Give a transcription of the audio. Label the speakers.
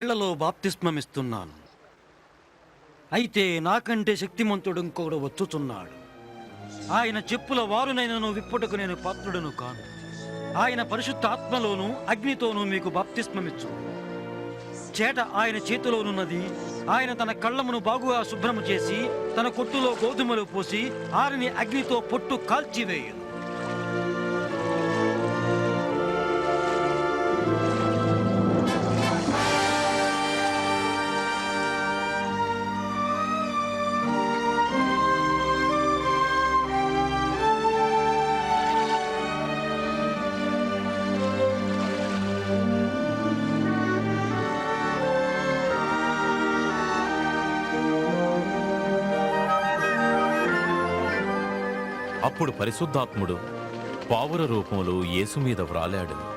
Speaker 1: ఇళ్లలో బాప్తిస్మమిస్తున్నాను. అయితే నాకంటే శక్తిమంతుడు ఇంకొకడు వచ్చుచున్నాడు. ఆయన చెప్పుల వారునైనను విప్పుటకు నేను పాత్రుడను కాను. ఆయన పరిశుద్ధ ఆత్మలోను అగ్నితోనూ మీకు బాప్తిస్మమిచ్చు. చేట ఆయన చేతిలోనున్నది. ఆయన తన కళ్ళమును బాగుగా శుభ్రము చేసి తన కొట్టులో గోధుమలు పోసి ఆరిని అగ్నితో పొట్టు కాల్చివేయును.
Speaker 2: అప్పుడు పరిశుద్ధాత్ముడు పావుర రూపంలో యేసు మీద వ్రాలాడు.